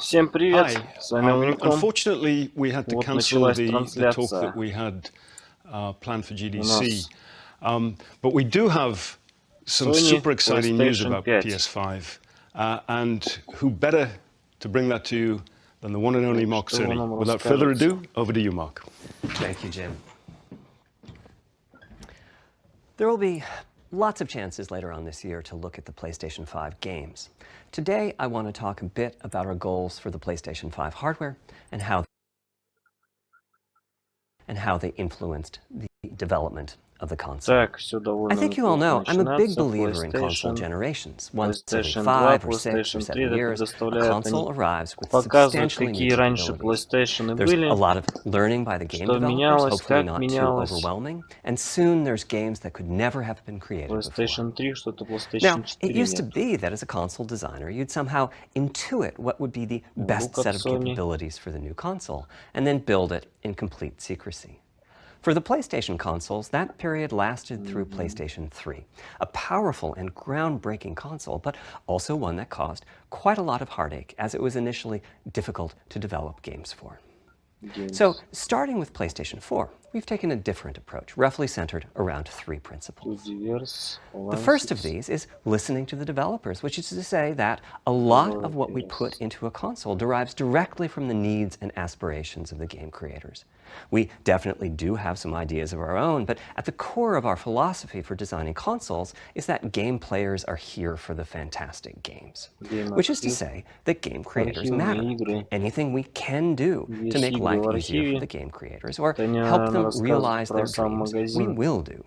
Всем привет, Hi. с вами Уником. Unfortunately, we had to Вот cancel началась the talk трансляция that we had planned for у GDC. нас But we do have some Sony super exciting news PlayStation about 5. PS5. And who better to bring that to you than the one and only Mark Что вы Cerny. нам Without further расскажете? ado, over to you, Mark. Thank you, Jim. There will be lots of chances later on this year to look at the PlayStation 5 games. Today, I want to talk a bit about our goals for the PlayStation 5 hardware and how they influenced the development of the console. Так, все I довольно think you all know I'm a big начинаться. believer in console PlayStation, generations. Once every PlayStation 2, 5 or 6 or PlayStation 3 7 это years, a предоставляют, console они arrives with показывают, substantially new какие раньше capabilities. PlayStation There's a были, lot of learning by the game что developers, менялось, hopefully как not too менялось. overwhelming, and soon there's games that could never have been created before. PlayStation 3, что-то Now, PlayStation it 4 used to нет. be that as a console designer, you'd somehow intuit what would be the best Look at set of Sony. capabilities for the new console, and then build it in complete secrecy. For the PlayStation consoles, that period lasted through PlayStation 3, a powerful and groundbreaking console, but also one that caused quite a lot of heartache, as it was initially difficult to develop games for. So, starting with PlayStation 4, we've taken a different approach, roughly centered around 3 principles. The first of these is listening to the developers, which is to say that a lot of what we put into a console derives directly from the needs and aspirations of the game creators. We definitely do have some ideas of our own, but at the core of our philosophy for designing consoles is that game players are here for the fantastic games. Which is to say that game creators matter. Anything we can do to make life easier for the game creators or help them realize their dreams, we will do.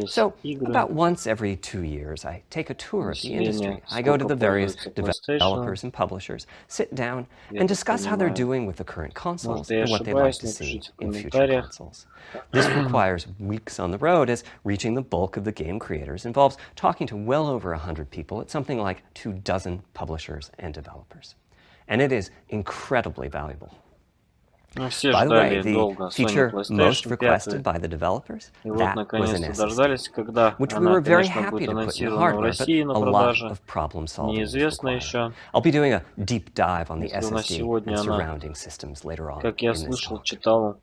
So, about once every 2 years, I take a tour of the industry. I go to the various developers and publishers, sit down, and discuss how they're doing with the current consoles and what they'd like to see in future consoles. This requires weeks on the road, as reaching the bulk of the game creators involves talking to well over 100 people at something like 24 publishers and developers. And it is incredibly valuable. By the way, the feature most requested by the developers, that was an SSD, which we were very happy to put in hardware, but a lot of problem solving was required. I'll be doing a deep dive on the SSD and surrounding systems later on in this talk.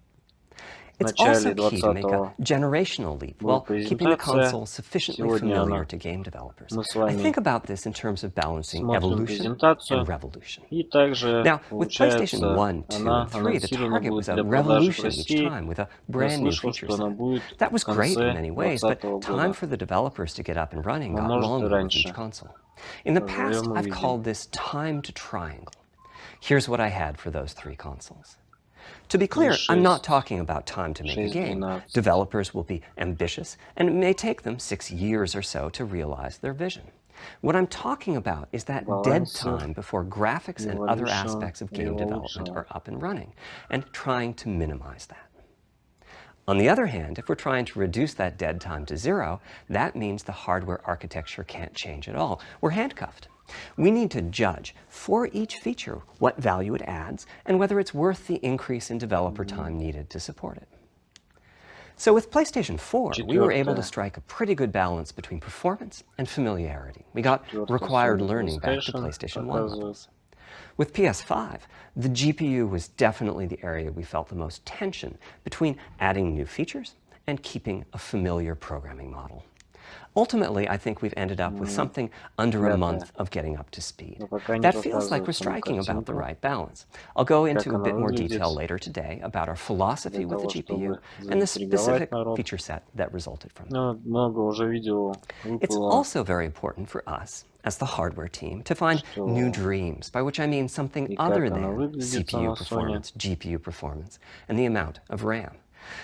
It's also key to make a generational leap while keeping the console sufficiently familiar to game developers. I think about this in terms of balancing evolution and revolution. Now, with PlayStation 1, 2, and 3, the target was a revolution each time with a brand new feature set. That was great in many ways, but time for the developers to get up and running got longer with each console. In the past, I've called this time to triangle. Here's what I had for those 3 consoles. To be clear, I'm not talking about time to make a game. Developers will be ambitious, and it may take them 6 years or so to realize their vision. What I'm talking about is that dead time before graphics and other aspects of game development are up and running, and trying to minimize that. On the other hand, if we're trying to reduce that dead time to 0, that means the hardware architecture can't change at all. We're handcuffed. We need to judge for each feature what value it adds and whether it's worth the increase in developer time needed to support it. So with PlayStation 4, we were able to strike a pretty good balance between performance and familiarity. We got required learning back to PlayStation 1 levels. With PS5, the GPU was definitely the area we felt the most tension between adding new features and keeping a familiar programming model. Ultimately, I think we've ended up with something under a month of getting up to speed. That feels like we're striking about the right balance. I'll go into a bit more detail later today about our philosophy with the GPU and the specific feature set that resulted from it. It's also very important for us, as the hardware team, to find new dreams, by which I mean something other than CPU performance, GPU performance, and the amount of RAM.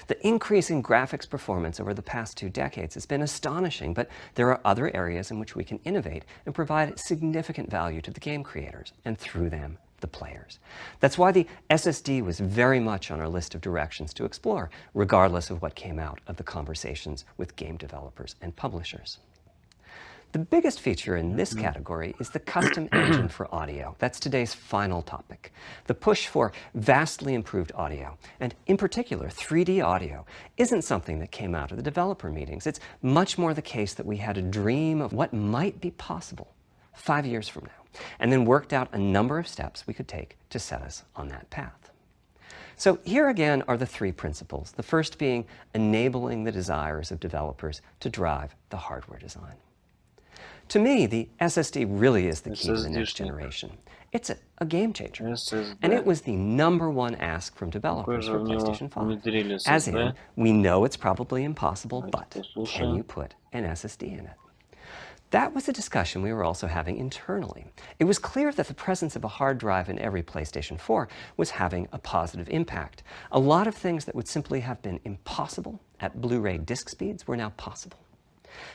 The increase in graphics performance over the past 2 decades has been astonishing, but there are other areas in which we can innovate and provide significant value to the game creators, and through them, the players. That's why the SSD was very much on our list of directions to explore, regardless of what came out of the conversations with game developers and publishers. The biggest feature in this category is the custom engine for audio. That's today's final topic. The push for vastly improved audio, and in particular 3D audio, isn't something that came out of the developer meetings. It's much more the case that we had a dream of what might be possible 5 years from now, and then worked out a number of steps we could take to set us on that path. So here again are the three principles, the first being enabling the desires of developers to drive the hardware design. To me, the SSD really is the key to the next generation. It's a game changer. And it was the #1 ask from developers for PlayStation 5. As in, we know it's probably impossible, but can you put an SSD in it? That was a discussion we were also having internally. It was clear that the presence of a hard drive in every PlayStation 4 was having a positive impact. A lot of things that would simply have been impossible at Blu-ray disc speeds were now possible.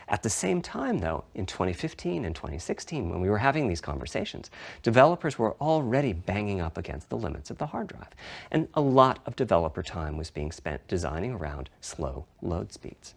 At the same time, though, in 2015 and 2016, when we were having these conversations, developers were already banging up against the limits of the hard drive, and a lot of developer time was being spent designing around slow load speeds.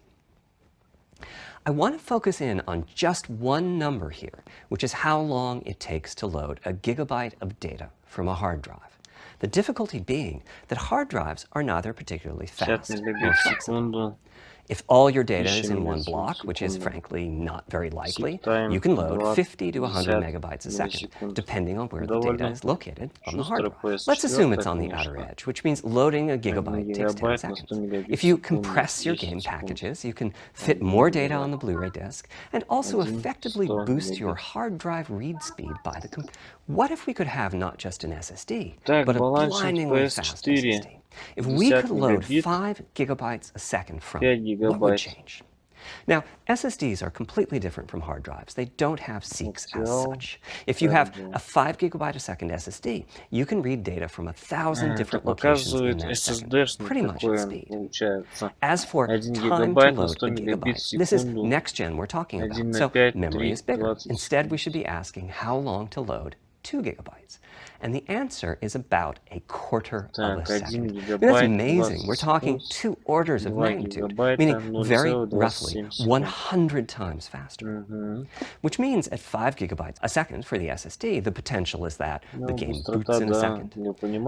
I want to focus in on just one number here, which is how long it takes to load a gigabyte of data from a hard drive. The difficulty being that hard drives are neither particularly fast nor flexible. If all your data is in one block, which is frankly not very likely, you can load 50 to 100 megabytes a second, depending on where the data is located on the hard drive. Let's assume it's on the outer edge, which means loading a gigabyte takes 10 seconds. If you compress your game packages, you can fit more data on the Blu-ray disc and also effectively boost your hard drive read speed by the What if we could have not just an SSD, but a blindingly fast SSD? If we could load 5 gigabytes a second from it, what would change? Now, SSDs are completely different from hard drives. They don't have seeks as such. If you have a 5 gigabyte a second SSD, you can read data from 1,000 different locations in that second, pretty much at speed. As for time to load a gigabyte, this is next gen we're talking about, so memory is bigger. Instead, we should be asking how long to load 2 gigabytes. And the answer is about a quarter of a second. That's amazing. We're talking 2 orders of magnitude, meaning very roughly 100 times faster. Which means at 5 gigabytes a second for the SSD, the potential is that the game boots in a second.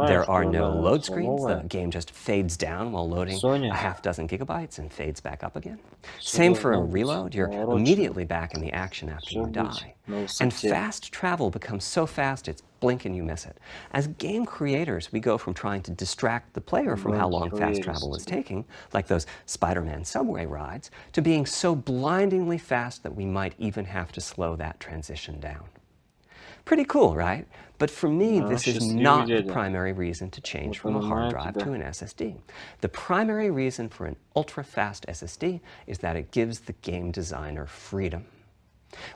There are no load screens. The game just fades down while loading a half dozen gigabytes and fades back up again. Same for a reload. You're immediately back in the action after you die. And fast travel becomes so fast it's blink and you miss it. As game creators, we go from trying to distract the player from how long fast travel is taking, like those Spider-Man subway rides, to being so blindingly fast that we might even have to slow that transition down. Pretty cool, right? But for me, this is not the primary reason to change from a hard drive to an SSD. The primary reason for an ultra-fast SSD is that it gives the game designer freedom.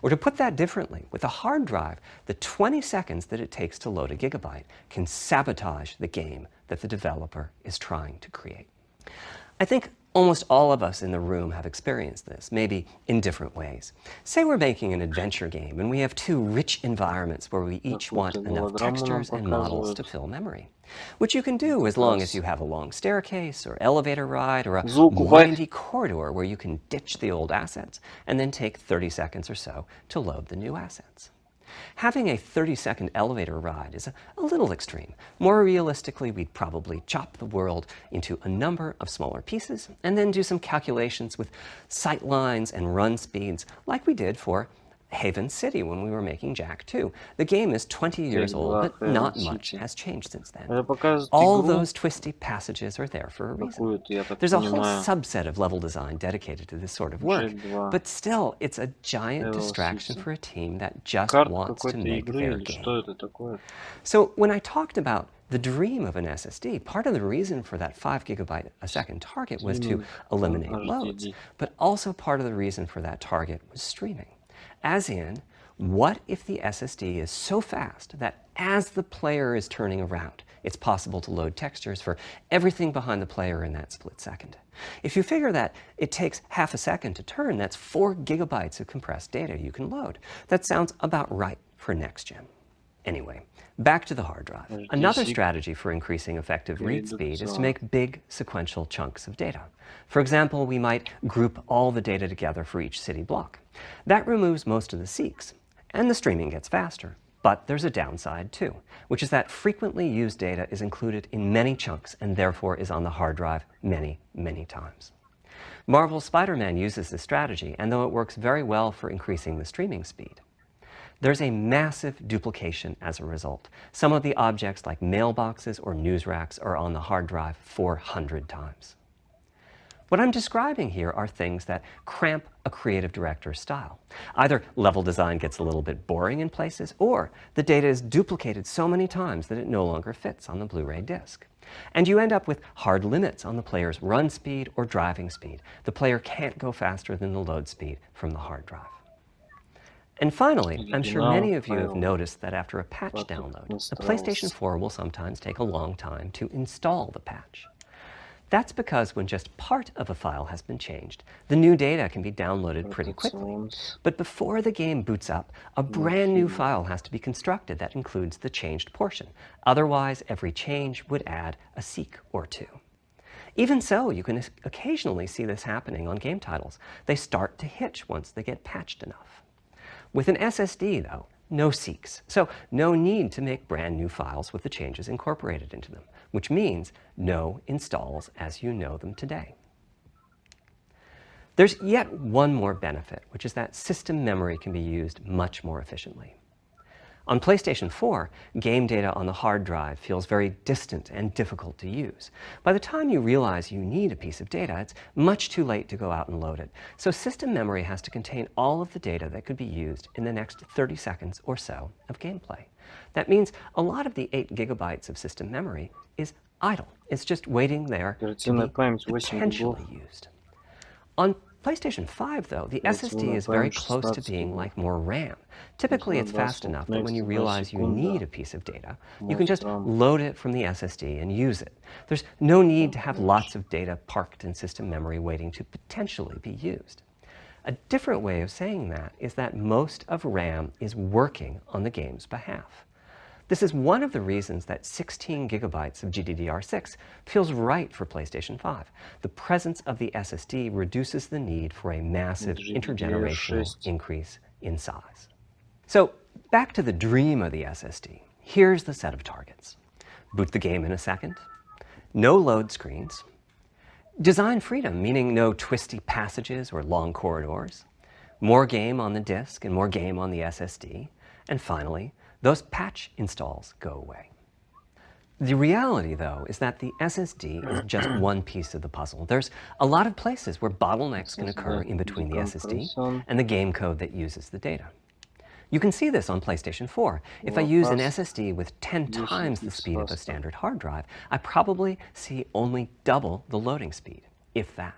Or to put that differently, with a hard drive, the 20 seconds that it takes to load a gigabyte can sabotage the game that the developer is trying to create. I think almost all of us in the room have experienced this, maybe in different ways. Say we're making an adventure game and we have 2 rich environments where we each want enough textures and models to fill memory. Which you can do as long as you have a long staircase or elevator ride or a windy corridor where you can ditch the old assets and then take 30 seconds or so to load the new assets. Having a 30-second elevator ride is a little extreme. More realistically, we'd probably chop the world into a number of smaller pieces and then do some calculations with sight lines and run speeds like we did for Haven City when we were making Jak 2. The game is 20 years old, but not much has changed since then. All those twisty passages are there for a reason. There's a whole subset of level design dedicated to this sort of work, but still, it's a giant distraction for a team that just wants to make their game. So when I talked about the dream of an SSD, part of the reason for that 5 gigabyte a second target was to eliminate loads, but also part of the reason for that target was streaming. As in, what if the SSD is so fast that as the player is turning around, it's possible to load textures for everything behind the player in that split second? If you figure that it takes half a second to turn, that's 4 gigabytes of compressed data you can load. That sounds about right for next gen. Anyway, back to the hard drive. Another strategy for increasing effective read speed is to make big sequential chunks of data. For example, we might group all the data together for each city block. That removes most of the seeks, and the streaming gets faster. But there's a downside too, which is that frequently used data is included in many chunks and therefore is on the hard drive many, many times. Marvel's Spider-Man uses this strategy, and though it works very well for increasing the streaming speed, there's a massive duplication as a result. Some of the objects like mailboxes or news racks are on the hard drive 400 times. What I'm describing here are things that cramp a creative director's style. Either level design gets a little bit boring in places, or the data is duplicated so many times that it no longer fits on the Blu-ray disc. And you end up with hard limits on the player's run speed or driving speed. The player can't go faster than the load speed from the hard drive. And finally, I'm sure many of you have noticed that after a patch download, the PlayStation 4 will sometimes take a long time to install the patch. That's because when just part of a file has been changed, the new data can be downloaded pretty quickly. But before the game boots up, a brand new file has to be constructed that includes the changed portion. Otherwise, every change would add a seek or two. Even so, you can occasionally see this happening on game titles. They start to hitch once they get patched enough. With an SSD, though, no seeks, so no need to make brand new files with the changes incorporated into them, which means no installs as you know them today. There's yet one more benefit, which is that system memory can be used much more efficiently. On PlayStation 4, game data on the hard drive feels very distant and difficult to use. By the time you realize you need a piece of data, it's much too late to go out and load it. So system memory has to contain all of the data that could be used in the next 30 seconds or so of gameplay. That means a lot of the 8 gigabytes of system memory is idle. It's just waiting there to be potentially used. On PlayStation 5, though, the SSD is very close to being like more RAM. Typically, it's fast enough that when you realize you need a piece of data, you can just load it from the SSD and use it. There's no need to have lots of data parked in system memory waiting to potentially be used. A different way of saying that is that most of RAM is working on the game's behalf. This is one of the reasons that 16 gigabytes of GDDR6 feels right for PlayStation 5. The presence of the SSD reduces the need for a massive intergenerational increase in size. So back to the dream of the SSD. Here's the set of targets. Boot the game in a second. No load screens. Design freedom, meaning no twisty passages or long corridors. More game on the disk and more game on the SSD. And finally, those patch installs go away. The reality, though, is that the SSD is just one piece of the puzzle. There's a lot of places where bottlenecks can occur in between the SSD and the game code that uses the data. You can see this on PlayStation 4. If I use an SSD with 10 times the speed of a standard hard drive, I probably see only double the loading speed, if that.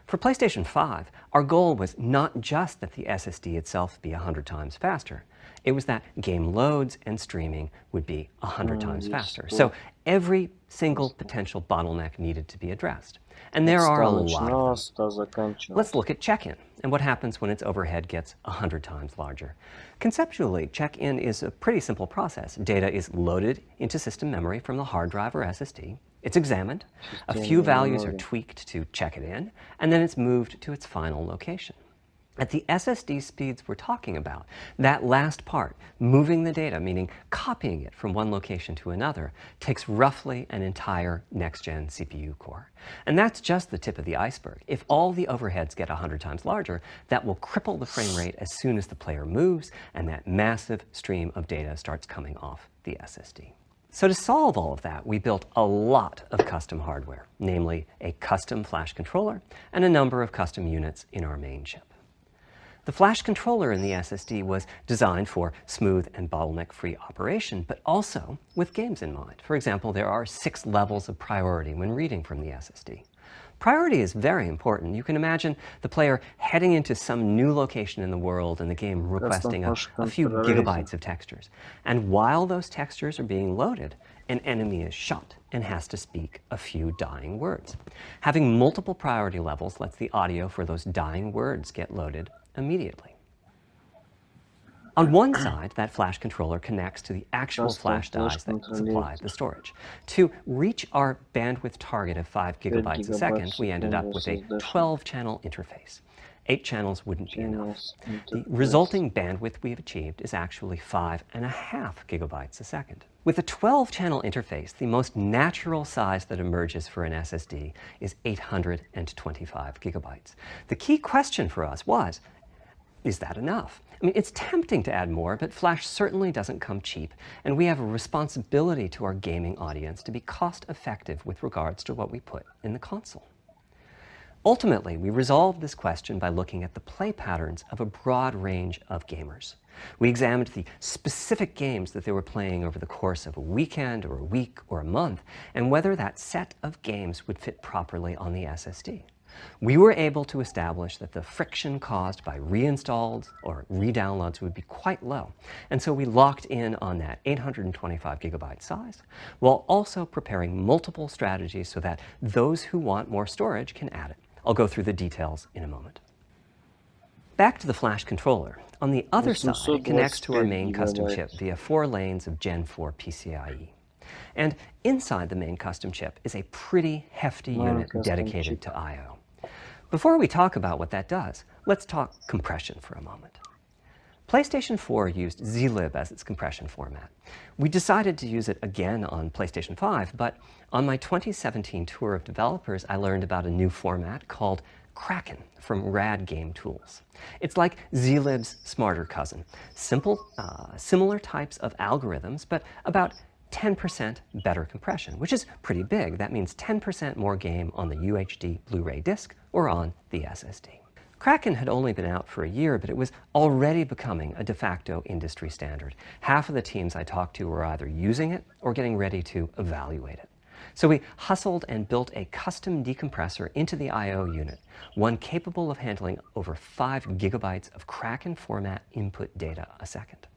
For PlayStation 5, our goal was not just that the SSD itself be 100 times faster. It was that game loads and streaming would be 100 times faster. So every single potential bottleneck needed to be addressed. And there are a lot of them. Let's look at check-in and what happens when its overhead gets 100 times larger. Conceptually, check-in is a pretty simple process. Data is loaded into system memory from the hard drive or SSD. It's examined, a few values are tweaked to check it in, and then it's moved to its final location. At the SSD speeds we're talking about, that last part, moving the data, meaning copying it from one location to another, takes roughly an entire next-gen CPU core. And that's just the tip of the iceberg. If all the overheads get 100 times larger, that will cripple the frame rate as soon as the player moves, and that massive stream of data starts coming off the SSD. So to solve all of that, we built a lot of custom hardware, namely a custom flash controller and a number of custom units in our main chip. The flash controller in the SSD was designed for smooth and bottleneck-free operation, but also with games in mind. For example, there are 6 levels of priority when reading from the SSD. Priority is very important. You can imagine the player heading into some new location in the world and the game requesting a few gigabytes of textures. And while those textures are being loaded, an enemy is shot and has to speak a few dying words. Having multiple priority levels lets the audio for those dying words get loaded immediately. On one side, that flash controller connects to the actual flash dies that supply the storage. To reach our bandwidth target of 5 gigabytes a second, we ended up with a 12-channel interface. 8 channels wouldn't be enough. The resulting bandwidth we've achieved is actually 5.5 gigabytes a second. With a 12-channel interface, the most natural size that emerges for an SSD is 825 gigabytes. The key question for us was, is that enough? I mean, it's tempting to add more, but Flash certainly doesn't come cheap, and we have a responsibility to our gaming audience to be cost-effective with regards to what we put in the console. Ultimately, we resolved this question by looking at the play patterns of a broad range of gamers. We examined the specific games that they were playing over the course of a weekend or a week or a month, and whether that set of games would fit properly on the SSD. We were able to establish that the friction caused by reinstalls or redownloads would be quite low, and so we locked in on that 825 gigabyte size, while also preparing multiple strategies so that those who want more storage can add it. I'll go through the details in a moment. Back to the Flash controller. On the other side, it connects to our main custom chip via 4 lanes of Gen 4 PCIe. And inside the main custom chip is a pretty hefty unit dedicated to I/O. Before we talk about what that does, let's talk compression for a moment. PlayStation 4 used zlib as its compression format. We decided to use it again on PlayStation 5, but on my 2017 tour of developers, I learned about a new format called Kraken from Rad Game Tools. It's like zlib's smarter cousin. Simple, similar types of algorithms, but about 10% better compression, which is pretty big. That means 10% more game on the UHD Blu-ray disc or on the SSD. Kraken had only been out for a year, but it was already becoming a de facto industry standard. Half of the teams I talked to were either using it or getting ready to evaluate it. So we hustled and built a custom decompressor into the I/O unit, one capable of handling over 5 gigabytes of Kraken format input data a second.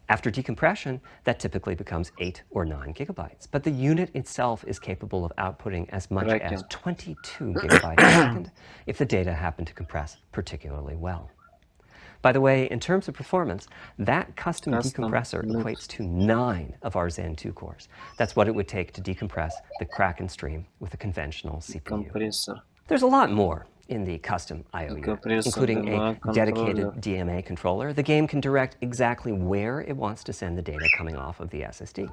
After decompression, that typically becomes 8 or 9 gigabytes, but the unit itself is capable of outputting as much as 22 gigabytes a second if the data happen to compress particularly well. By the way, in terms of performance, that custom decompressor equates to 9 of our Zen 2 cores. That's what it would take to decompress the Kraken stream with a conventional CPU. There's a lot more in the custom I/O unit, including a dedicated DMA controller. The game can direct exactly where it wants to send the data coming off of the SSD.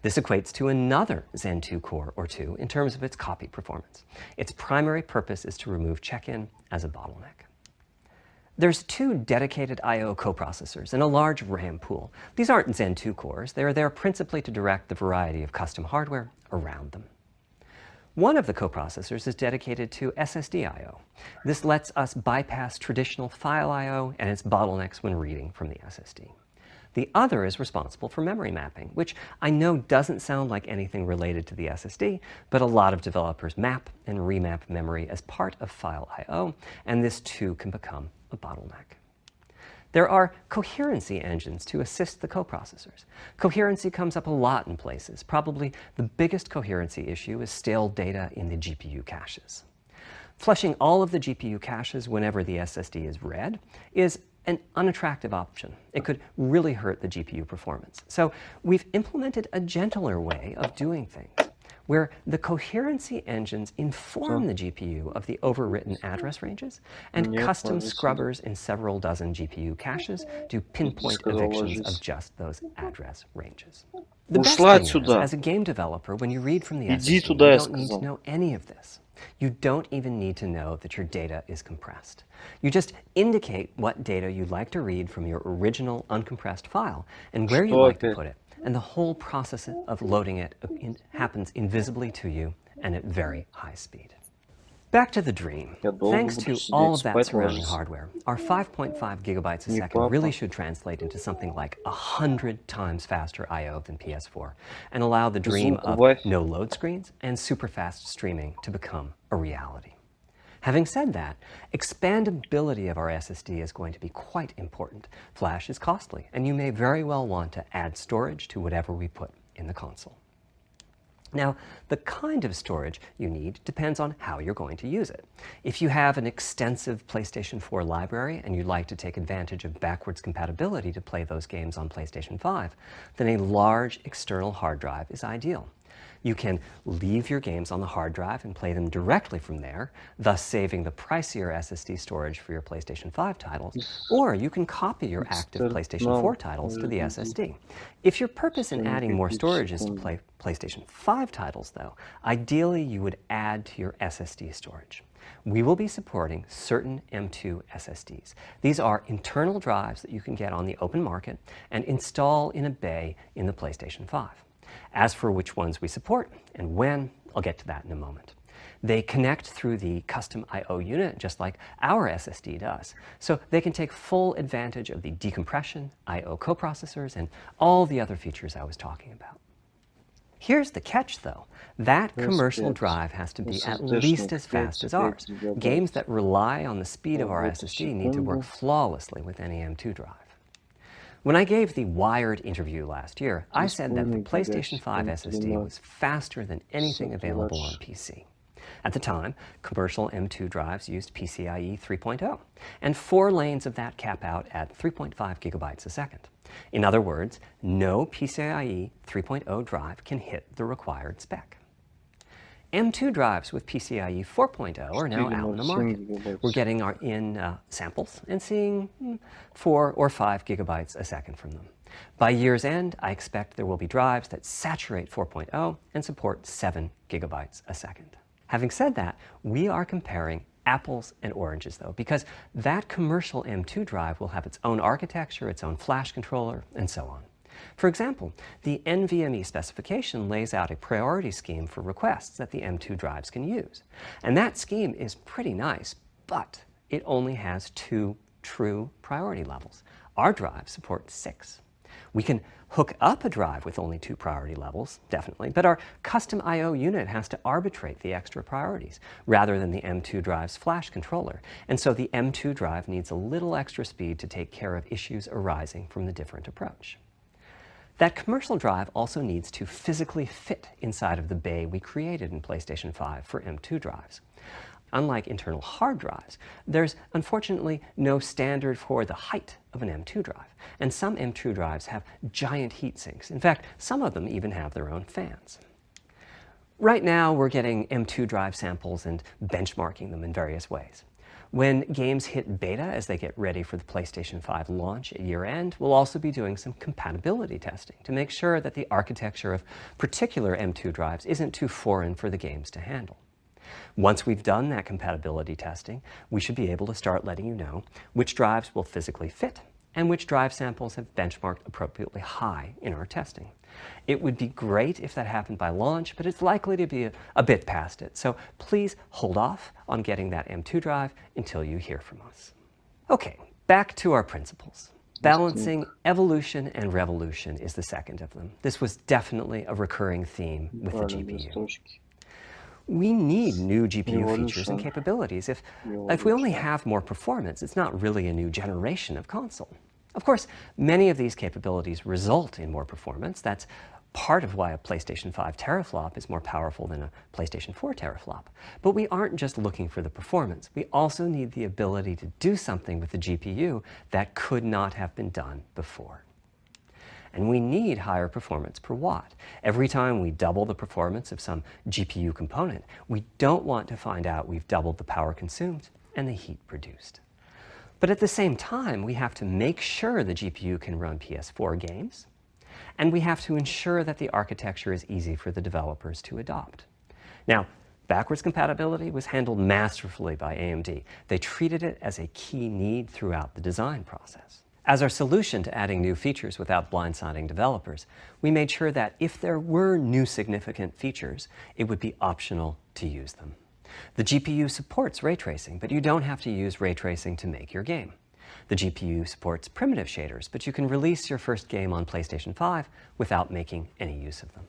This equates to another Zen 2 core or 2 in terms of its copy performance. Its primary purpose is to remove check-in as a bottleneck. There's 2 dedicated I/O coprocessors and a large RAM pool. These aren't Zen 2 cores. They're there principally to direct the variety of custom hardware around them. One of the coprocessors is dedicated to SSD I/O. This lets us bypass traditional file I/O and its bottlenecks when reading from the SSD. The other is responsible for memory mapping, which I know doesn't sound like anything related to the SSD, but a lot of developers map and remap memory as part of file I/O, and this too can become a bottleneck. There are coherency engines to assist the coprocessors. Coherency comes up a lot in places. Probably the biggest coherency issue is stale data in the GPU caches. Flushing all of the GPU caches whenever the SSD is read is an unattractive option. It could really hurt the GPU performance. So we've implemented a gentler way of doing things, where the coherency engines inform the GPU of the overwritten address ranges, and custom scrubbers in several dozen GPU caches do pinpoint evictions of just those address ranges. The best thing is, as a game developer, when you read from the SSD, you don't need to know any of this. You don't even need to know that your data is compressed. You just indicate what data you'd like to read from your original uncompressed file and where you'd like to put it. And the whole process of loading it happens invisibly to you and at very high speed. Back to the dream. Thanks to all of that surrounding hardware, our 5.5 gigabytes a second really should translate into something like 100 times faster I/O than PS4 and allow the dream of no load screens and super fast streaming to become a reality. Having said that, expandability of our SSD is going to be quite important. Flash is costly, and you may very well want to add storage to whatever we put in the console. Now, the kind of storage you need depends on how you're going to use it. If you have an extensive PlayStation 4 library and you'd like to take advantage of backwards compatibility to play those games on PlayStation 5, then a large external hard drive is ideal. You can leave your games on the hard drive and play them directly from there, thus saving the pricier SSD storage for your PlayStation 5 titles, or you can copy your active PlayStation 4 titles to the SSD. If your purpose in adding more storage is to play PlayStation 5 titles, though, ideally you would add to your SSD storage. we will be supporting certain M2 SSDs. These are internal drives that you can get on the open market and install in a bay in the PlayStation 5. As for which ones we support and when, I'll get to that in a moment. They connect through the custom I/O unit just like our SSD does, so they can take full advantage of the decompression, I/O coprocessors, and all the other features I was talking about. Here's the catch, though. That commercial drive has to be at least as fast as ours. Games that rely on the speed of our SSD need to work flawlessly with any M2 drive. When I gave the Wired interview last year, I said that the PlayStation 5 SSD was faster than anything available on PC. At the time, commercial M2 drives used PCIe 3.0, and 4 lanes of that cap out at 3.5 gigabytes a second. In other words, no PCIe 3.0 drive can hit the required spec. M2 drives with PCIe 4.0 are now out in the market. We're getting samples and seeing 4 or 5 gigabytes a second from them. By year's end, I expect there will be drives that saturate 4.0 and support 7 gigabytes a second. Having said that, we are comparing apples and oranges, though, because that commercial M2 drive will have its own architecture, its own flash controller, and so on. For example, the NVMe specification lays out a priority scheme for requests that the M2 drives can use. And that scheme is pretty nice, but it only has 2 true priority levels. Our drive supports 6. We can hook up a drive with only 2 priority levels, definitely, but our custom I/O unit has to arbitrate the extra priorities rather than the M2 drive's flash controller. And so the M2 drive needs a little extra speed to take care of issues arising from the different approach. That commercial drive also needs to physically fit inside of the bay we created in PlayStation 5 for M2 drives. Unlike internal hard drives, there's unfortunately no standard for the height of an M2 drive, and some M2 drives have giant heat sinks. In fact, some of them even have their own fans. Right now, we're getting M2 drive samples and benchmarking them in various ways. When games hit beta as they get ready for the PlayStation 5 launch at year-end, we'll also be doing some compatibility testing to make sure that the architecture of particular M2 drives isn't too foreign for the games to handle. Once we've done that compatibility testing, we should be able to start letting you know which drives will physically fit and which drive samples have benchmarked appropriately high in our testing. It would be great if that happened by launch, but it's likely to be a bit past it, so please hold off on getting that M2 drive until you hear from us. Okay, back to our principles. Balancing evolution and revolution is the second of them. This was definitely a recurring theme with the GPU. We need new GPU features and capabilities. If we only have more performance, it's not really a new generation of console. Of course, many of these capabilities result in more performance. That's part of why a PlayStation 5 teraflop is more powerful than a PlayStation 4 teraflop. But we aren't just looking for the performance. We also need the ability to do something with the GPU that could not have been done before. And we need higher performance per watt. Every time we double the performance of some GPU component, we don't want to find out we've doubled the power consumed and the heat produced. But at the same time, we have to make sure the GPU can run PS4 games, and we have to ensure that the architecture is easy for the developers to adopt. Now, backwards compatibility was handled masterfully by AMD. They treated it as a key need throughout the design process. As our solution to adding new features without blindsiding developers, we made sure that if there were new significant features, it would be optional to use them. The GPU supports ray tracing, but you don't have to use ray tracing to make your game. The GPU supports primitive shaders, but you can release your first game on PlayStation 5 without making any use of them.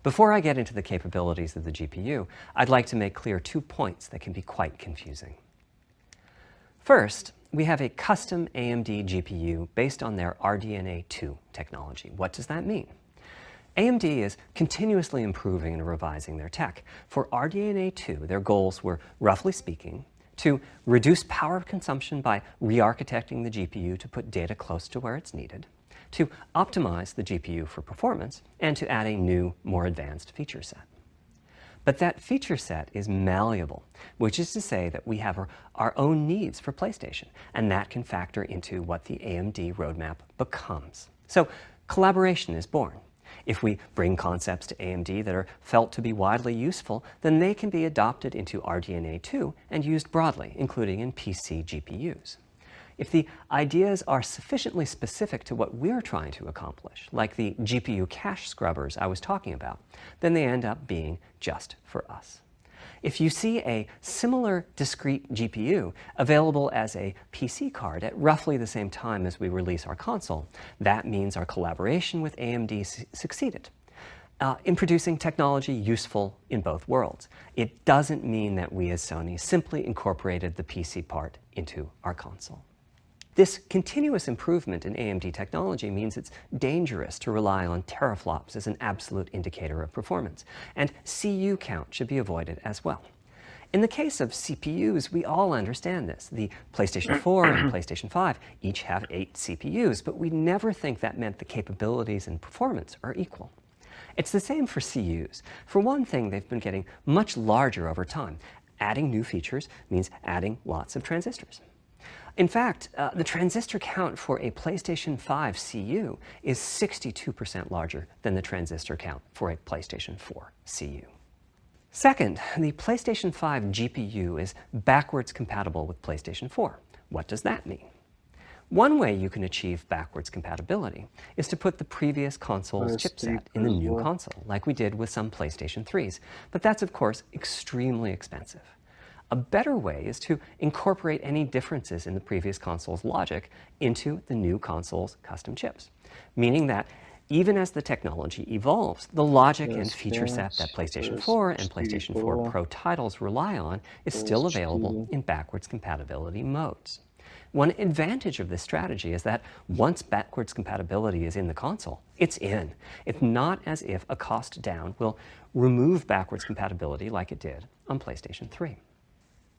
Before I get into the capabilities of the GPU, I'd like to make clear 2 points that can be quite confusing. First, we have a custom AMD GPU based on their RDNA 2 technology. What does that mean? AMD is continuously improving and revising their tech. For RDNA 2, their goals were, roughly speaking, to reduce power consumption by re-architecting the GPU to put data close to where it's needed, to optimize the GPU for performance, and to add a new, more advanced feature set. But that feature set is malleable, which is to say that we have our own needs for PlayStation, and that can factor into what the AMD roadmap becomes. So collaboration is born. If we bring concepts to AMD that are felt to be widely useful, then they can be adopted into RDNA 2 and used broadly, including in PC GPUs. If the ideas are sufficiently specific to what we're trying to accomplish, like the GPU cache scrubbers I was talking about, then they end up being just for us. If you see a similar discrete GPU available as a PC card at roughly the same time as we release our console, that means our collaboration with AMD succeeded in producing technology useful in both worlds. It doesn't mean that we as Sony simply incorporated the PC part into our console. This continuous improvement in AMD technology means it's dangerous to rely on teraflops as an absolute indicator of performance, and CU count should be avoided as well. In the case of CPUs, we all understand this. The PlayStation 4 and PlayStation 5 each have 8 CPUs, but we never think that meant the capabilities and performance are equal. It's the same for CUs. For one thing, they've been getting much larger over time. Adding new features means adding lots of transistors. In fact, the transistor count for a PlayStation 5 CU is 62% larger than the transistor count for a PlayStation 4 CU. Second, the PlayStation 5 GPU is backwards compatible with PlayStation 4. What does that mean? One way you can achieve backwards compatibility is to put the previous console's chipset in the new console, like we did with some PlayStation 3s, but that's of course extremely expensive. A better way is to incorporate any differences in the previous console's logic into the new console's custom chips, meaning that even as the technology evolves, the logic and feature set that PlayStation 4 and PlayStation 4 Pro titles rely on is still available in backwards compatibility modes. One advantage of this strategy is that once backwards compatibility is in the console, it's in. It's not as if a cost down will remove backwards compatibility like it did on PlayStation 3.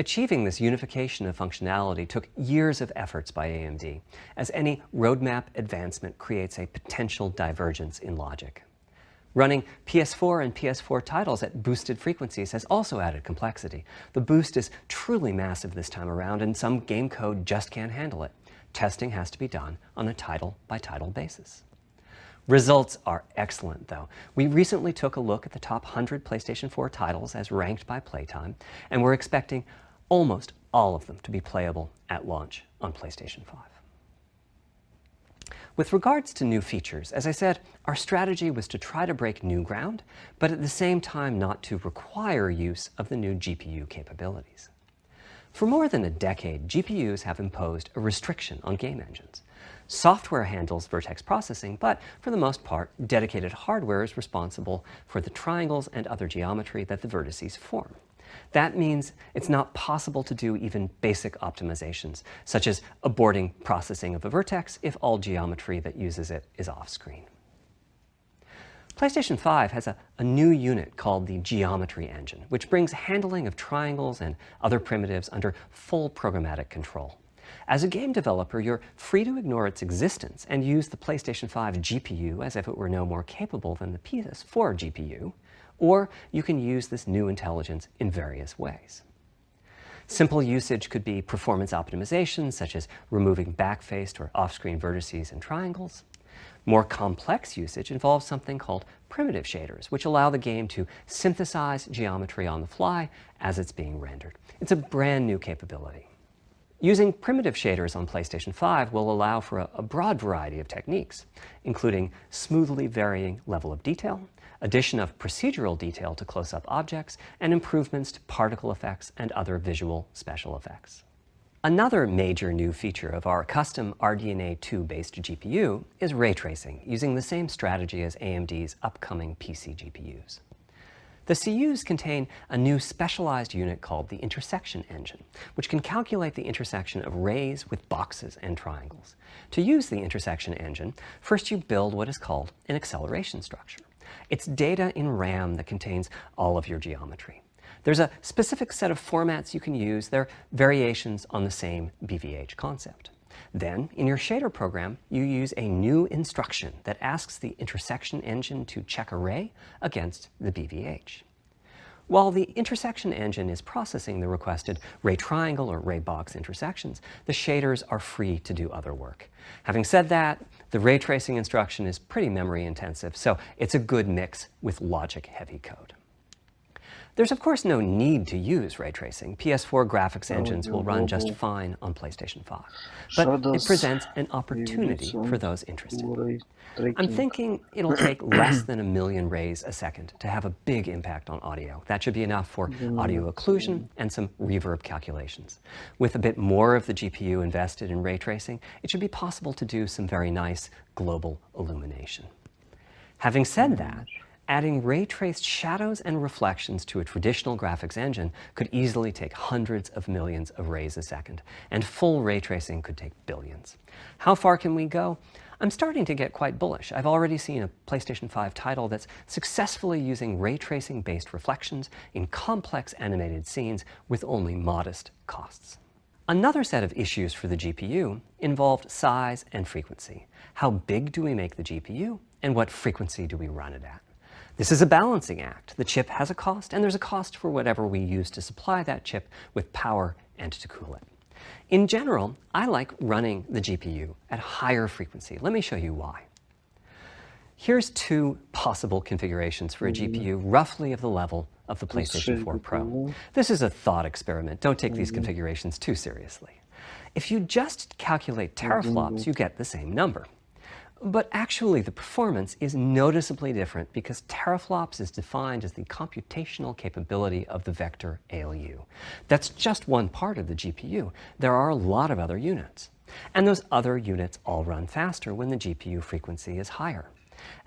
Achieving this unification of functionality took years of efforts by AMD, as any roadmap advancement creates a potential divergence in logic. Running PS4 and PS4 titles at boosted frequencies has also added complexity. The boost is truly massive this time around, and some game code just can't handle it. Testing has to be done on a title-by-title basis. Results are excellent, though. We recently took a look at the top 100 PlayStation 4 titles as ranked by playtime, and we're expecting almost all of them to be playable at launch on PlayStation 5. With regards to new features, as I said, our strategy was to try to break new ground, but at the same time not to require use of the new GPU capabilities. For more than a decade, GPUs have imposed a restriction on game engines. Software handles vertex processing, but for the most part, dedicated hardware is responsible for the triangles and other geometry that the vertices form. That means it's not possible to do even basic optimizations, such as aborting processing of a vertex if all geometry that uses it is off-screen. PlayStation 5 has a new unit called the Geometry Engine, which brings handling of triangles and other primitives under full programmatic control. As a game developer, you're free to ignore its existence and use the PlayStation 5 GPU as if it were no more capable than the PS4 GPU, or you can use this new intelligence in various ways. Simple usage could be performance optimization, such as removing back-faced or off-screen vertices and triangles. More complex usage involves something called primitive shaders, which allow the game to synthesize geometry on the fly as it's being rendered. It's a brand new capability. Using primitive shaders on PlayStation 5 will allow for a broad variety of techniques, including smoothly varying level of detail, addition of procedural detail to close-up objects, and improvements to particle effects and other visual special effects. Another major new feature of our custom RDNA 2-based GPU is ray tracing, using the same strategy as AMD's upcoming PC GPUs. The CUs contain a new specialized unit called the intersection engine, which can calculate the intersection of rays with boxes and triangles. To use the intersection engine, first you build what is called an acceleration structure. It's data in RAM that contains all of your geometry. There's a specific set of formats you can use. They're variations on the same BVH concept. Then, in your shader program, you use a new instruction that asks the intersection engine to check a ray against the BVH. While the intersection engine is processing the requested ray triangle or ray box intersections, the shaders are free to do other work. Having said that, The ray tracing instruction is pretty memory intensive, so it's a good mix with logic-heavy code. There's of course no need to use ray tracing. PS4 graphics engines will run just fine on PlayStation 5. But it presents an opportunity for those interested. I'm thinking it'll take less than 1 million rays a second to have a big impact on audio. That should be enough for audio occlusion and some reverb calculations. With a bit more of the GPU invested in ray tracing, it should be possible to do some very nice global illumination. Having said that, adding ray-traced shadows and reflections to a traditional graphics engine could easily take hundreds of millions of rays a second, and full ray tracing could take billions. How far can we go? I'm starting to get quite bullish. I've already seen a PlayStation 5 title that's successfully using ray tracing-based reflections in complex animated scenes with only modest costs. Another set of issues for the GPU involved size and frequency. How big do we make the GPU, and what frequency do we run it at? This is a balancing act. The chip has a cost, and there's a cost for whatever we use to supply that chip with power and to cool it. In general, I like running the GPU at higher frequency. Let me show you why. Here's 2 possible configurations for a GPU roughly of the level of the PlayStation 4 Pro. This is a thought experiment. Don't take these configurations too seriously. If you just calculate teraflops, you get the same number. But actually, the performance is noticeably different because teraflops is defined as the computational capability of the vector ALU. That's just one part of the GPU. There are a lot of other units. And those other units all run faster when the GPU frequency is higher.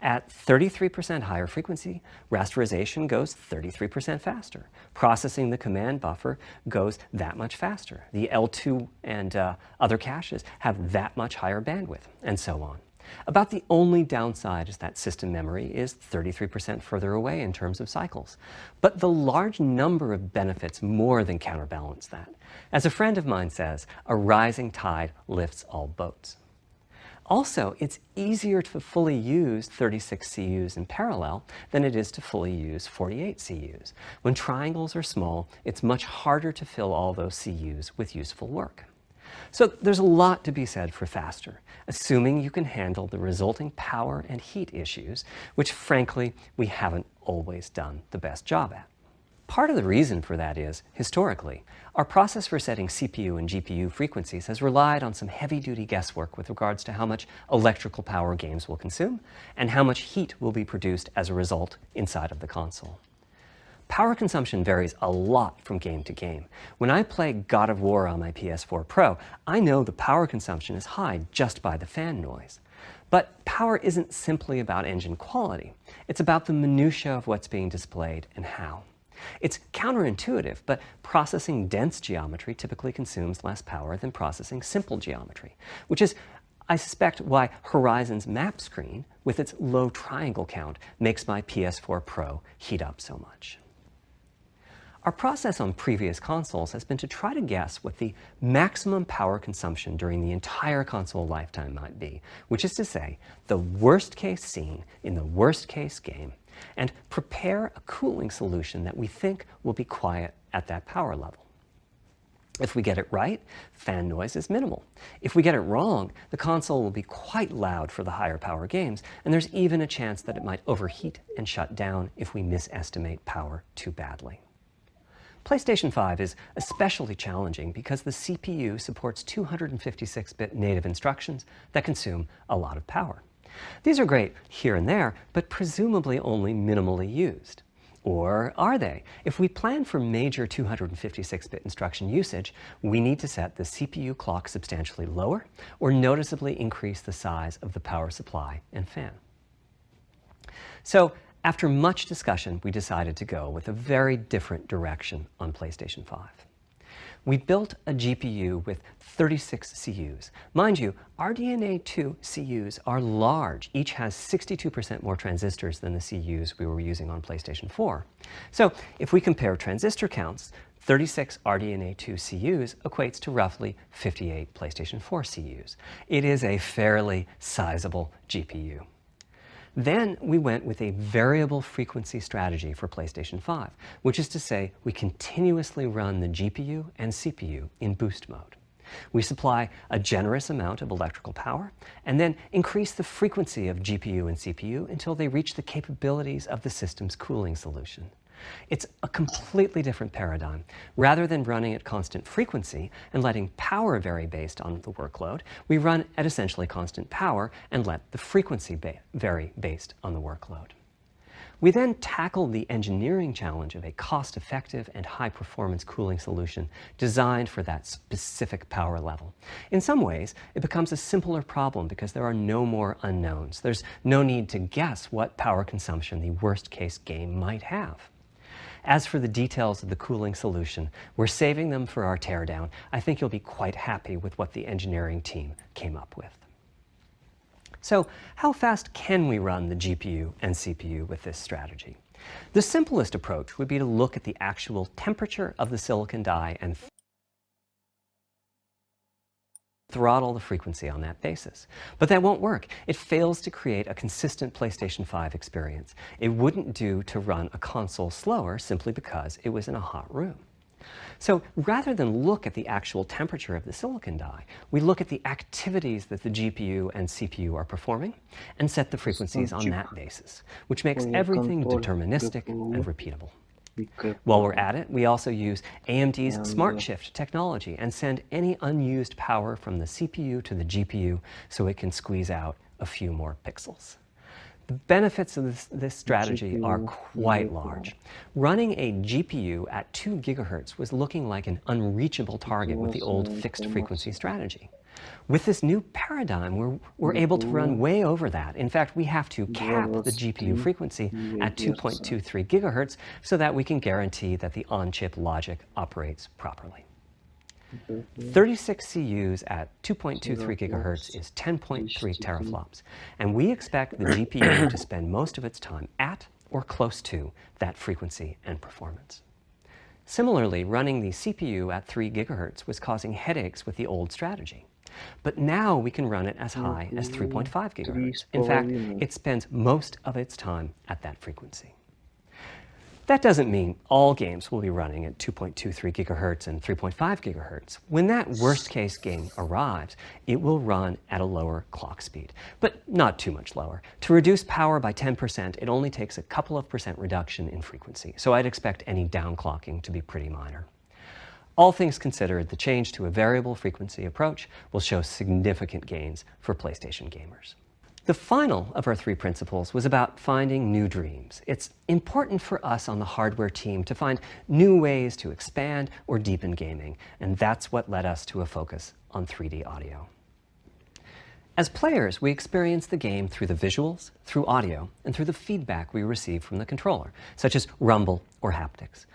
At 33% higher frequency, rasterization goes 33% faster. Processing the command buffer goes that much faster. The L2 and other caches have that much higher bandwidth, and so on. About the only downside is that system memory is 33% further away in terms of cycles. But the large number of benefits more than counterbalance that. As a friend of mine says, a rising tide lifts all boats. Also, it's easier to fully use 36 CUs in parallel than it is to fully use 48 CUs. When triangles are small, it's much harder to fill all those CUs with useful work. So there's a lot to be said for faster, assuming you can handle the resulting power and heat issues, which frankly, we haven't always done the best job at. Part of the reason for that is, historically, our process for setting CPU and GPU frequencies has relied on some heavy-duty guesswork with regards to how much electrical power games will consume and how much heat will be produced as a result inside of the console. Power consumption varies a lot from game to game. When I play God of War on my PS4 Pro, I know the power consumption is high just by the fan noise. But power isn't simply about engine quality. It's about the minutiae of what's being displayed and how. It's counterintuitive, but processing dense geometry typically consumes less power than processing simple geometry, which is, I suspect, why Horizon's map screen, with its low triangle count, makes my PS4 Pro heat up so much. Our process on previous consoles has been to try to guess what the maximum power consumption during the entire console lifetime might be, which is to say, the worst case scene in the worst case game, and prepare a cooling solution that we think will be quiet at that power level. If we get it right, fan noise is minimal. If we get it wrong, the console will be quite loud for the higher power games, and there's even a chance that it might overheat and shut down if we misestimate power too badly. PlayStation 5 is especially challenging because the CPU supports 256-bit native instructions that consume a lot of power. These are great here and there, but presumably only minimally used. Or are they? If we plan for major 256-bit instruction usage, we need to set the CPU clock substantially lower or noticeably increase the size of the power supply and fan. So, after much discussion, we decided to go with a very different direction on PlayStation 5. We built a GPU with 36 CUs. Mind you, RDNA 2 CUs are large. Each has 62% more transistors than the CUs we were using on PlayStation 4. So if we compare transistor counts, 36 RDNA 2 CUs equates to roughly 58 PlayStation 4 CUs. It is a fairly sizable GPU. Then we went with a variable frequency strategy for PlayStation 5, which is to say we continuously run the GPU and CPU in boost mode. We supply a generous amount of electrical power and then increase the frequency of GPU and CPU until they reach the capabilities of the system's cooling solution. It's a completely different paradigm. Rather than running at constant frequency and letting power vary based on the workload, we run at essentially constant power and let the frequency vary based on the workload. We then tackled the engineering challenge of a cost-effective and high-performance cooling solution designed for that specific power level. In some ways, it becomes a simpler problem because there are no more unknowns. There's no need to guess what power consumption the worst-case game might have. As for the details of the cooling solution, we're saving them for our teardown. I think you'll be quite happy with what the engineering team came up with. So how fast can we run the GPU and CPU with this strategy? The simplest approach would be to look at the actual temperature of the silicon die and throttle the frequency on that basis. But that won't work. It fails to create a consistent PlayStation 5 experience. It wouldn't do to run a console slower simply because it was in a hot room. So rather than look at the actual temperature of the silicon die, we look at the activities that the GPU and CPU are performing and set the frequencies on that basis, which makes everything deterministic and repeatable. While we're at it, we also use AMD's Smart Shift technology and send any unused power from the CPU to the GPU so it can squeeze out a few more pixels. The benefits of this strategy are quite large. Running a GPU at 2 gigahertz was looking like an unreachable target with the old fixed frequency strategy. With this new paradigm, we're able to run way over that. In fact, we have to cap the GPU frequency at 2.23 gigahertz so that we can guarantee that the on-chip logic operates properly. 36 CUs at 2.23 gigahertz is 10.3 teraflops, and we expect the GPU to spend most of its time at or close to that frequency and performance. Similarly, running the CPU at 3 gigahertz was causing headaches with the old strategy. But now we can run it as high as 3.5 gigahertz. In fact, it spends most of its time at that frequency. That doesn't mean all games will be running at 2.23 gigahertz and 3.5 gigahertz. When that worst-case game arrives, it will run at a lower clock speed, but not too much lower. To reduce power by 10%, it only takes a couple of percent reduction in frequency, so I'd expect any downclocking to be pretty minor. All things considered, the change to a variable frequency approach will show significant gains for PlayStation gamers. The final of our 3 principles was about finding new dreams. It's important for us on the hardware team to find new ways to expand or deepen gaming, and that's what led us to a focus on 3D audio. As players, we experience the game through the visuals, through audio, and through the feedback we receive from the controller, such as rumble or haptics.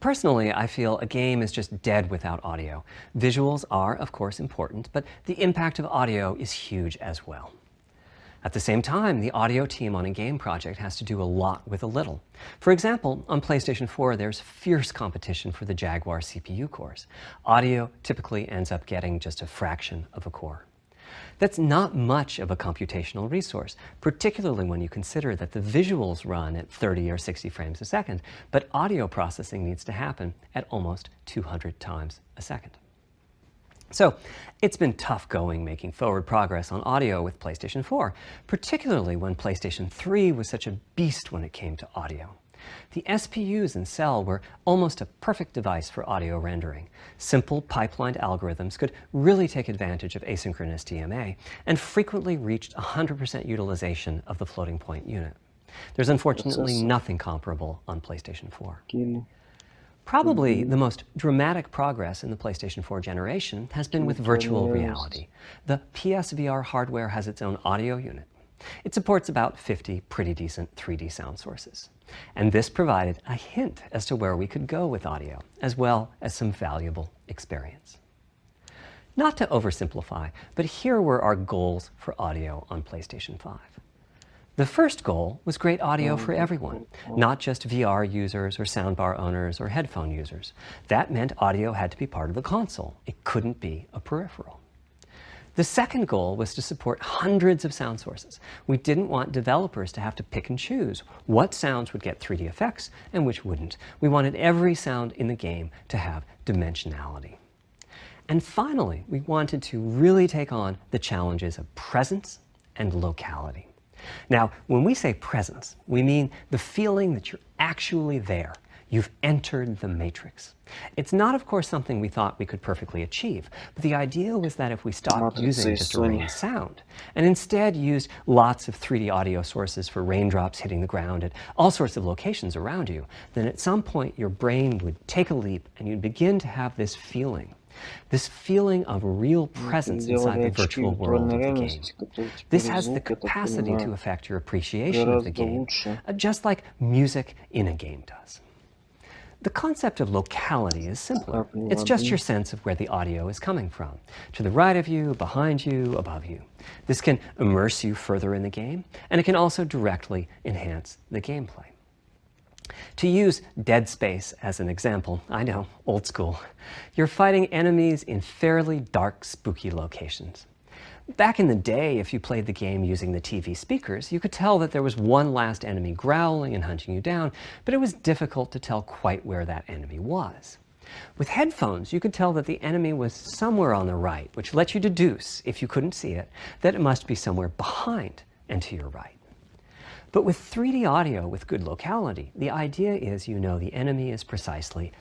Personally, I feel a game is just dead without audio. Visuals are, of course, important, but the impact of audio is huge as well. At the same time, the audio team on a game project has to do a lot with a little. For example, on PlayStation 4, there's fierce competition for the Jaguar CPU cores. Audio typically ends up getting just a fraction of a core. That's not much of a computational resource, particularly when you consider that the visuals run at 30 or 60 frames a second, but audio processing needs to happen at almost 200 times a second. So it's been tough going making forward progress on audio with PlayStation 4, particularly when PlayStation 3 was such a beast when it came to audio. The SPUs in Cell were almost a perfect device for audio rendering. Simple pipelined algorithms could really take advantage of asynchronous DMA and frequently reached 100% utilization of the floating point unit. There's unfortunately nothing comparable on PlayStation 4. Probably the most dramatic progress in the PlayStation 4 generation has been with virtual reality. The PSVR hardware has its own audio unit. It supports about 50 pretty decent 3D sound sources. And this provided a hint as to where we could go with audio, as well as some valuable experience. Not to oversimplify, but here were our goals for audio on PlayStation 5. The first goal was great audio for everyone, not just VR users or soundbar owners or headphone users. That meant audio had to be part of the console. It couldn't be a peripheral. The second goal was to support hundreds of sound sources. We didn't want developers to have to pick and choose what sounds would get 3D effects and which wouldn't. We wanted every sound in the game to have dimensionality. And finally, we wanted to really take on the challenges of presence and locality. Now, when we say presence, we mean the feeling that you're actually there. You've entered the matrix. It's not, of course, something we thought we could perfectly achieve, but the idea was that if we stopped using just a rain sound and instead used lots of 3D audio sources for raindrops hitting the ground at all sorts of locations around you, then at some point your brain would take a leap and you'd begin to have this feeling of real presence inside the virtual world of the game. This has the capacity to affect your appreciation of the game, just like music in a game does. The concept of locality is simpler. It's just your sense of where the audio is coming from. To the right of you, behind you, above you. This can immerse you further in the game, and it can also directly enhance the gameplay. To use Dead Space as an example, I know, old school, you're fighting enemies in fairly dark, spooky locations. Back in the day, if you played the game using the TV speakers, you could tell that there was one last enemy growling and hunting you down, but it was difficult to tell quite where that enemy was. With headphones, you could tell that the enemy was somewhere on the right, which let you deduce, if you couldn't see it, that it must be somewhere behind and to your right. But with 3D audio with good locality, the idea is you know the enemy is precisely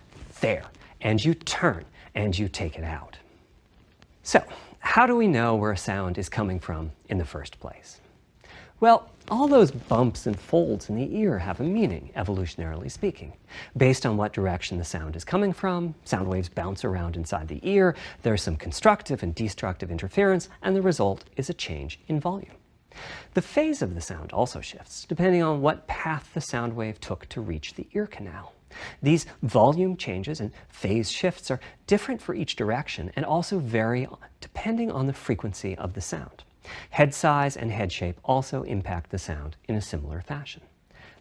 there, and you turn and you take it out. So, how do we know where a sound is coming from in the first place? Well, all those bumps and folds in the ear have a meaning, evolutionarily speaking. Based on what direction the sound is coming from, sound waves bounce around inside the ear, there's some constructive and destructive interference, and the result is a change in volume. The phase of the sound also shifts, depending on what path the sound wave took to reach the ear canal. These volume changes and phase shifts are different for each direction and also vary depending on the frequency of the sound. Head size and head shape also impact the sound in a similar fashion.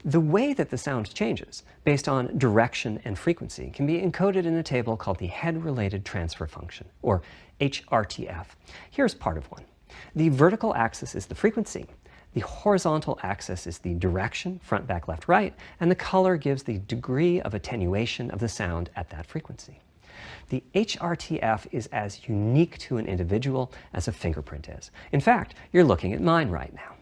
The way that the sound changes, based on direction and frequency, can be encoded in a table called the Head-Related Transfer Function, or HRTF. Here's part of one. The vertical axis is the frequency. The horizontal axis is the direction, front, back, left, right, and the color gives the degree of attenuation of the sound at that frequency. The HRTF is as unique to an individual as a fingerprint is. In fact, you're looking at mine right now.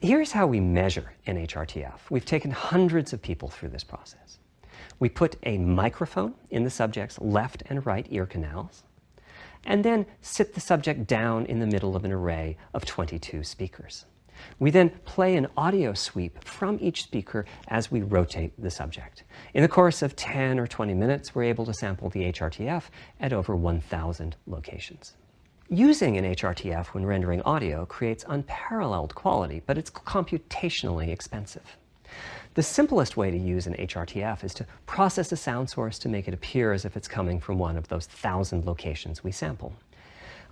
Here's how we measure an HRTF. We've taken hundreds of people through this process. We put a microphone in the subject's left and right ear canals, and then sit the subject down in the middle of an array of 22 speakers. We then play an audio sweep from each speaker as we rotate the subject. In the course of 10 or 20 minutes, we're able to sample the HRTF at over 1,000 locations. Using an HRTF when rendering audio creates unparalleled quality, but it's computationally expensive. The simplest way to use an HRTF is to process a sound source to make it appear as if it's coming from one of those 1,000 locations we sample.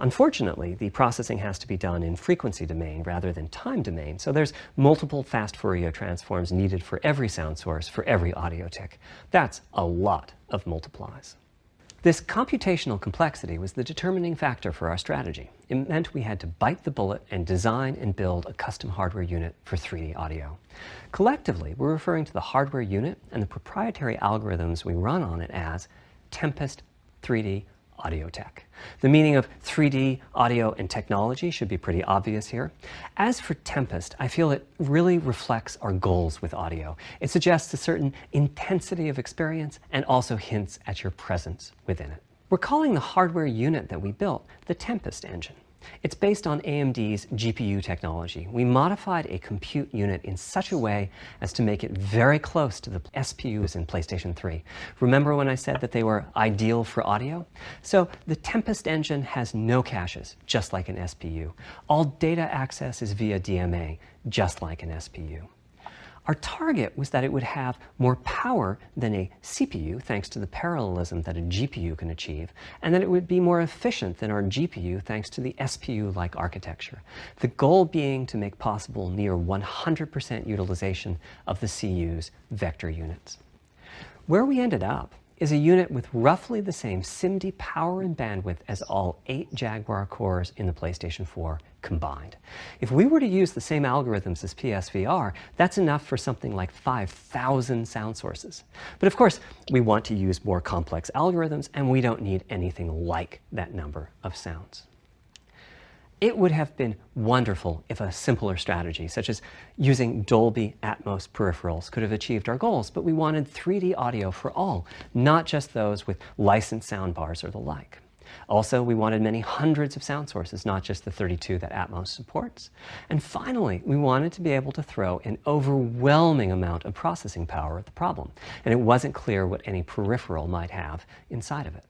Unfortunately, the processing has to be done in frequency domain rather than time domain, so there's multiple fast Fourier transforms needed for every sound source for every audio tick. That's a lot of multiplies. This computational complexity was the determining factor for our strategy. It meant we had to bite the bullet and design and build a custom hardware unit for 3D audio. Collectively, we're referring to the hardware unit and the proprietary algorithms we run on it as Tempest 3D Audio Tech. The meaning of 3D audio and technology should be pretty obvious here. As for Tempest, I feel it really reflects our goals with audio. It suggests a certain intensity of experience and also hints at your presence within it. We're calling the hardware unit that we built the Tempest engine. It's based on AMD's GPU technology. We modified a compute unit in such a way as to make it very close to the SPUs in PlayStation 3. Remember when I said that they were ideal for audio? So the Tempest engine has no caches, just like an SPU. All data access is via DMA, just like an SPU. Our target was that it would have more power than a CPU, thanks to the parallelism that a GPU can achieve, and that it would be more efficient than our GPU, thanks to the SPU-like architecture. The goal being to make possible near 100% utilization of the CU's vector units. Where we ended up is a unit with roughly the same SIMD power and bandwidth as all 8 Jaguar cores in the PlayStation 4 combined. If we were to use the same algorithms as PSVR, that's enough for something like 5,000 sound sources. But of course, we want to use more complex algorithms, and we don't need anything like that number of sounds. It would have been wonderful if a simpler strategy, such as using Dolby Atmos peripherals, could have achieved our goals, but we wanted 3D audio for all, not just those with licensed soundbars or the like. Also, we wanted many hundreds of sound sources, not just the 32 that Atmos supports. And finally, we wanted to be able to throw an overwhelming amount of processing power at the problem, and it wasn't clear what any peripheral might have inside of it.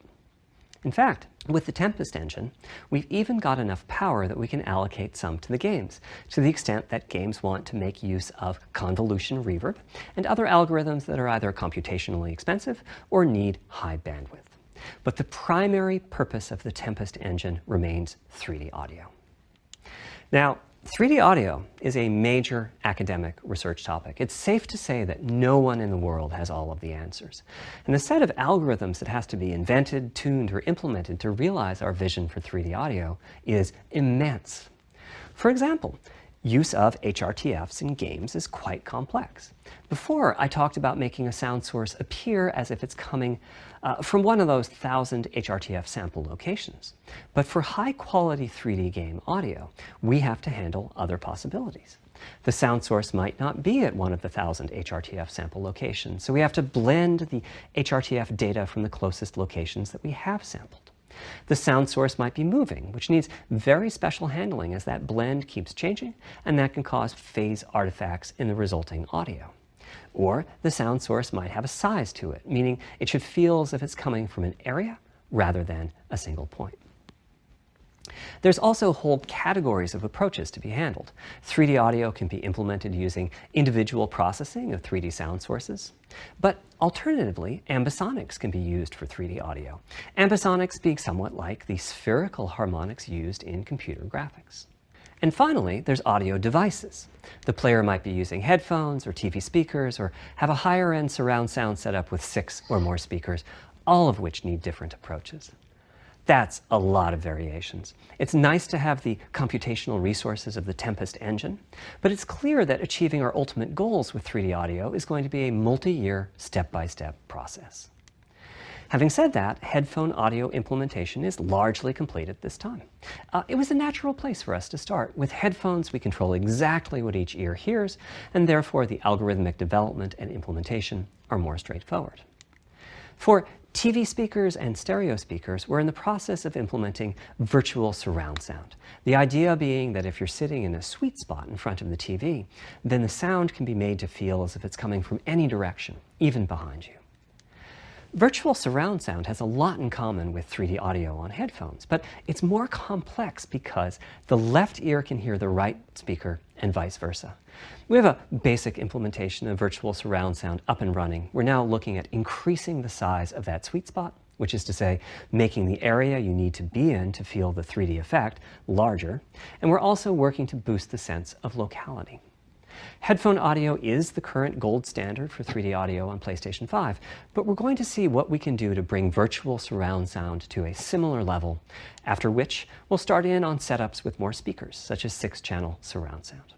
In fact, with the Tempest engine, we've even got enough power that we can allocate some to the games, to the extent that games want to make use of convolution reverb and other algorithms that are either computationally expensive or need high bandwidth. But the primary purpose of the Tempest engine remains 3D audio. Now, 3D audio is a major academic research topic. It's safe to say that no one in the world has all of the answers. And the set of algorithms that has to be invented, tuned, or implemented to realize our vision for 3D audio is immense. For example, use of HRTFs in games is quite complex. Before, I talked about making a sound source appear as if it's coming from one of those 1,000 HRTF sample locations. But for high-quality 3D game audio, we have to handle other possibilities. The sound source might not be at one of the 1,000 HRTF sample locations, so we have to blend the HRTF data from the closest locations that we have sampled. The sound source might be moving, which needs very special handling as that blend keeps changing, and that can cause phase artifacts in the resulting audio. Or the sound source might have a size to it, meaning it should feel as if it's coming from an area rather than a single point. There's also whole categories of approaches to be handled. 3D audio can be implemented using individual processing of 3D sound sources. But alternatively, ambisonics can be used for 3D audio. Ambisonics being somewhat like the spherical harmonics used in computer graphics. And finally, there's audio devices. The player might be using headphones or TV speakers, or have a higher-end surround sound setup with 6 or more speakers, all of which need different approaches. That's a lot of variations. It's nice to have the computational resources of the Tempest engine, but it's clear that achieving our ultimate goals with 3D audio is going to be a multi-year, step-by-step process. Having said that, headphone audio implementation is largely complete at this time. It was a natural place for us to start. With headphones, we control exactly what each ear hears, and therefore the algorithmic development and implementation are more straightforward. For TV speakers and stereo speakers, we're in the process of implementing virtual surround sound. The idea being that if you're sitting in a sweet spot in front of the TV, then the sound can be made to feel as if it's coming from any direction, even behind you. Virtual surround sound has a lot in common with 3D audio on headphones, but it's more complex because the left ear can hear the right speaker and vice versa. We have a basic implementation of virtual surround sound up and running. We're now looking at increasing the size of that sweet spot, which is to say, making the area you need to be in to feel the 3D effect larger, and we're also working to boost the sense of locality. Headphone audio is the current gold standard for 3D audio on PlayStation 5, but we're going to see what we can do to bring virtual surround sound to a similar level, after which we'll start in on setups with more speakers, such as 6-channel surround sound.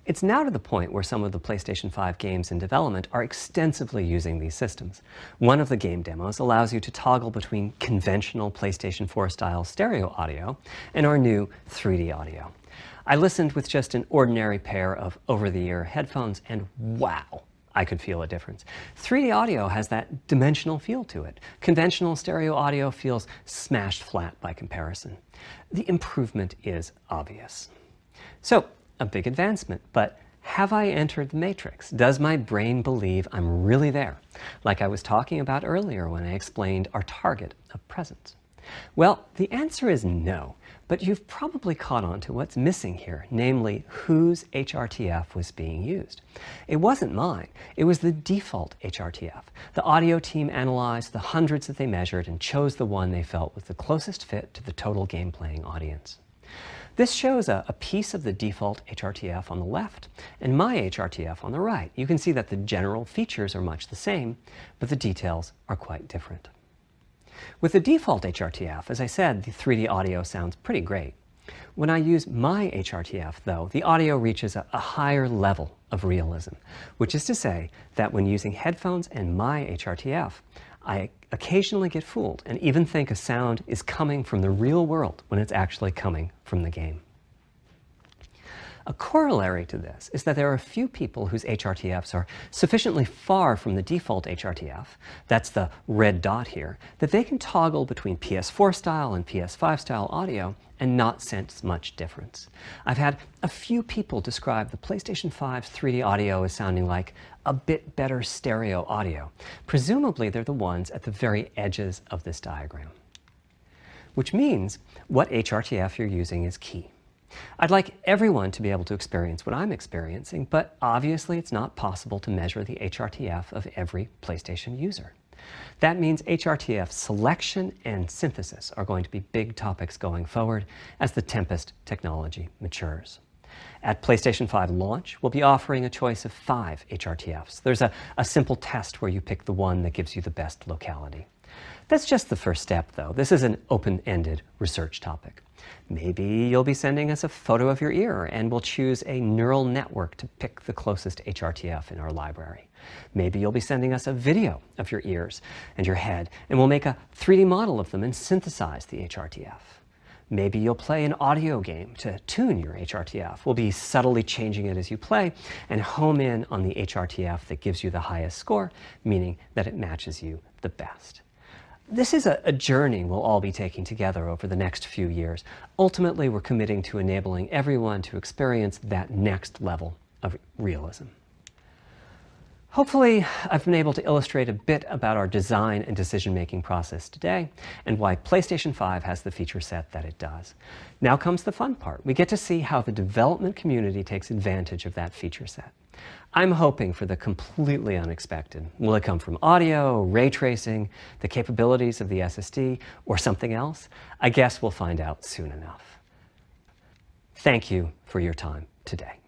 It's now to the point where some of the PlayStation 5 games in development are extensively using these systems. One of the game demos allows you to toggle between conventional PlayStation 4-style stereo audio and our new 3D audio. I listened with just an ordinary pair of over-the-ear headphones, and wow, I could feel a difference. 3D audio has that dimensional feel to it. Conventional stereo audio feels smashed flat by comparison. The improvement is obvious. So, a big advancement, but have I entered the matrix? Does my brain believe I'm really there, like I was talking about earlier when I explained our target of presence? Well, the answer is no, but you've probably caught on to what's missing here, namely whose HRTF was being used. It wasn't mine, it was the default HRTF. The audio team analyzed the hundreds that they measured and chose the one they felt was the closest fit to the total game-playing audience. This shows a piece of the default HRTF on the left and my HRTF on the right. You can see that the general features are much the same, but the details are quite different. With the default HRTF, as I said, the 3D audio sounds pretty great. When I use my HRTF, though, the audio reaches a higher level of realism, which is to say that when using headphones and my HRTF, I occasionally get fooled and even think a sound is coming from the real world when it's actually coming from the game. A corollary to this is that there are a few people whose HRTFs are sufficiently far from the default HRTF, that's the red dot here, that they can toggle between PS4 style and PS5 style audio and not sense much difference. I've had a few people describe the PlayStation 5's 3D audio as sounding like a bit better stereo audio. Presumably they're the ones at the very edges of this diagram. Which means what HRTF you're using is key. I'd like everyone to be able to experience what I'm experiencing, but obviously it's not possible to measure the HRTF of every PlayStation user. That means HRTF selection and synthesis are going to be big topics going forward as the Tempest technology matures. At PlayStation 5 launch, we'll be offering a choice of 5 HRTFs. There's a simple test where you pick the one that gives you the best locality. That's just the first step, though. This is an open-ended research topic. Maybe you'll be sending us a photo of your ear and we'll choose a neural network to pick the closest HRTF in our library. Maybe you'll be sending us a video of your ears and your head and we'll make a 3D model of them and synthesize the HRTF. Maybe you'll play an audio game to tune your HRTF. We'll be subtly changing it as you play and home in on the HRTF that gives you the highest score, meaning that it matches you the best. This is a journey we'll all be taking together over the next few years. Ultimately, we're committing to enabling everyone to experience that next level of realism. Hopefully, I've been able to illustrate a bit about our design and decision-making process today and why PlayStation 5 has the feature set that it does. Now comes the fun part. We get to see how the development community takes advantage of that feature set. I'm hoping for the completely unexpected. Will it come from audio, ray tracing, the capabilities of the SSD, or something else? I guess we'll find out soon enough. Thank you for your time today.